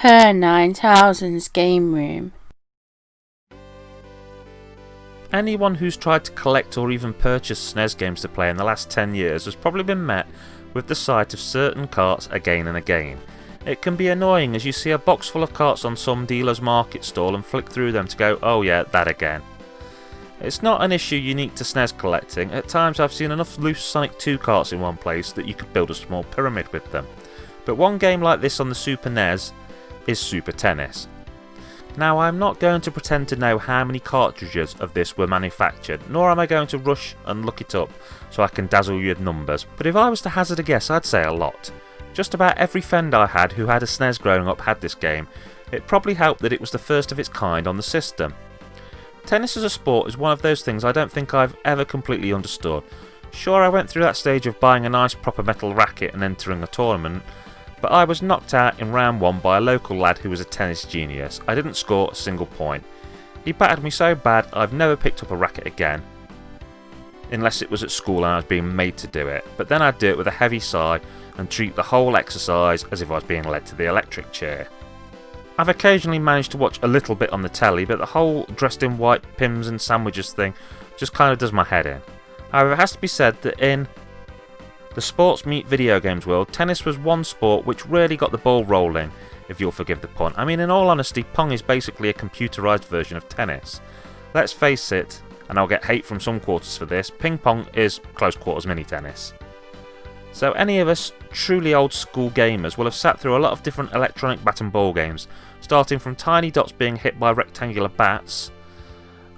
Her 9000's Game Room. Anyone who's tried to collect or even purchase SNES games to play in the last 10 years has probably been met with the sight of certain carts again and again. It can be annoying as you see a box full of carts on some dealer's market stall and flick through them to go, oh yeah, that again. It's not an issue unique to SNES collecting. At times I've seen enough loose Sonic 2 carts in one place that you could build a small pyramid with them. But one game like this on the Super NES is Super Tennis. Now, I'm not going to pretend to know how many cartridges of this were manufactured, nor am I going to rush and look it up so I can dazzle you with numbers, but if I was to hazard a guess, I'd say a lot. Just about every friend I had who had a SNES growing up had this game. It probably helped that it was the first of its kind on the system. Tennis as a sport is one of those things I don't think I've ever completely understood. Sure, I went through that stage of buying a nice proper metal racket and entering a tournament, but I was knocked out in round 1 by a local lad who was a tennis genius. I didn't score a single point. He battered me so bad I've never picked up a racket again, unless it was at school and I was being made to do it, but then I'd do it with a heavy sigh and treat the whole exercise as if I was being led to the electric chair. I've occasionally managed to watch a little bit on the telly, but the whole dressed in white pims and sandwiches thing just kind of does my head in. However, it has to be said that in the sports meet video games world, tennis was one sport which really got the ball rolling, if you'll forgive the pun. I mean, in all honesty, Pong is basically a computerised version of tennis. Let's face it, and I'll get hate from some quarters for this, ping pong is close quarters mini tennis. So any of us truly old school gamers will have sat through a lot of different electronic bat and ball games, starting from tiny dots being hit by rectangular bats,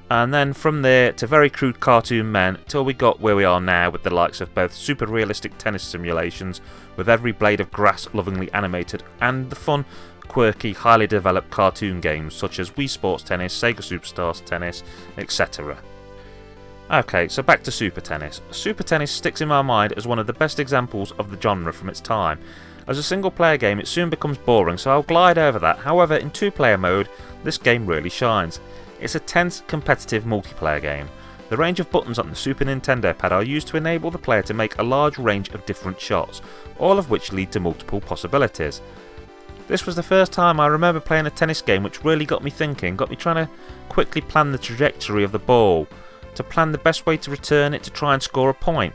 and then from there to very crude cartoon men, till we got where we are now with the likes of both super realistic tennis simulations with every blade of grass lovingly animated, and the fun, quirky, highly developed cartoon games such as Wii Sports Tennis, Sega Superstars Tennis, etc. Okay, so back to Super Tennis. Super Tennis sticks in my mind as one of the best examples of the genre from its time. As a single player game it soon becomes boring, so I'll glide over that. However, in 2-player mode this game really shines. It's a tense, competitive multiplayer game. The range of buttons on the Super Nintendo pad are used to enable the player to make a large range of different shots, all of which lead to multiple possibilities. This was the first time I remember playing a tennis game which really got me thinking, got me trying to quickly plan the trajectory of the ball, to plan the best way to return it to try and score a point.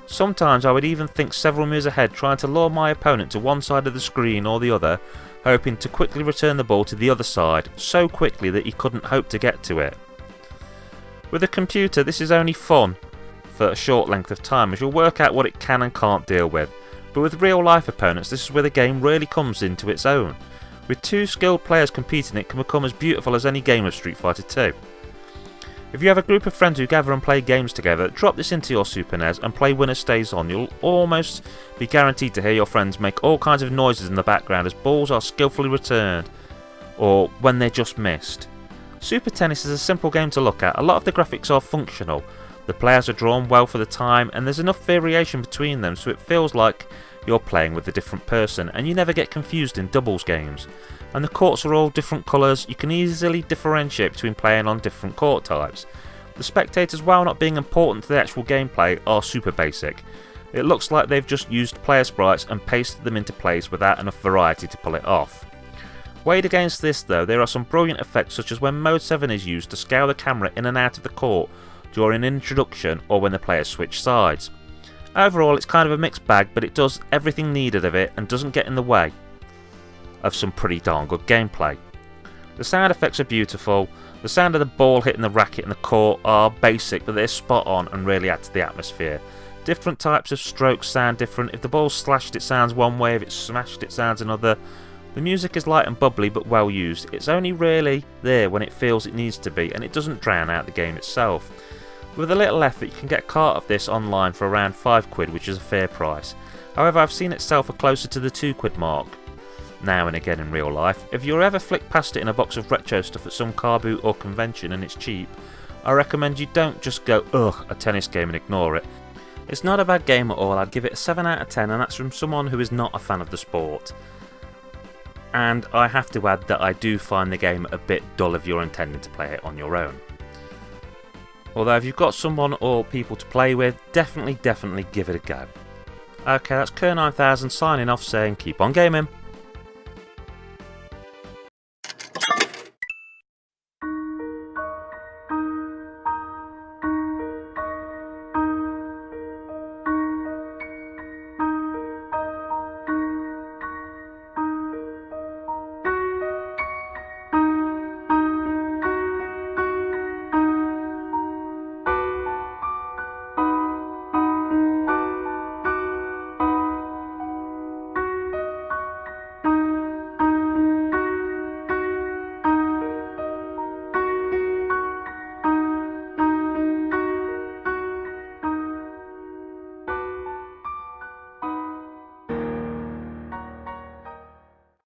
Sometimes I would even think several moves ahead, trying to lure my opponent to one side of the screen or the other, hoping to quickly return the ball to the other side, so quickly that he couldn't hope to get to it. With a computer this is only fun for a short length of time, as you'll work out what it can and can't deal with, but with real life opponents this is where the game really comes into its own. With 2 skilled players competing it can become as beautiful as any game of Street Fighter 2. If you have a group of friends who gather and play games together, drop this into your Super NES and play Winner Stays On. You'll almost be guaranteed to hear your friends make all kinds of noises in the background as balls are skillfully returned, or when they're just missed. Super Tennis is a simple game to look at. A lot of the graphics are functional, the players are drawn well for the time, and there's enough variation between them so it feels like you're playing with a different person, and you never get confused in doubles games. And the courts are all different colours, you can easily differentiate between playing on different court types. The spectators, while not being important to the actual gameplay, are super basic. It looks like they've just used player sprites and pasted them into place without enough variety to pull it off. Weighed against this though, there are some brilliant effects such as when Mode 7 is used to scale the camera in and out of the court during an introduction or when the players switch sides. Overall it's kind of a mixed bag, but it does everything needed of it and doesn't get in the way of some pretty darn good gameplay. The sound effects are beautiful, the sound of the ball hitting the racket in the court are basic but they're spot on and really add to the atmosphere. Different types of strokes sound different, if the ball's slashed it sounds one way, if it's smashed it sounds another. The music is light and bubbly but well used, it's only really there when it feels it needs to be and it doesn't drown out the game itself. With a little effort you can get a cart of this online for around £5, which is a fair price. However, I've seen it sell for closer to the £2 mark now and again in real life. If you ever flick past it in a box of retro stuff at some car boot or convention and it's cheap, I recommend you don't just go ugh, a tennis game, and ignore it. It's not a bad game at all, I'd give it a 7 out of 10, and that's from someone who is not a fan of the sport. And I have to add that I do find the game a bit dull if you're intending to play it on your own. Although if you've got someone or people to play with, definitely give it a go. Okay, that's Kerr9000 signing off saying keep on gaming.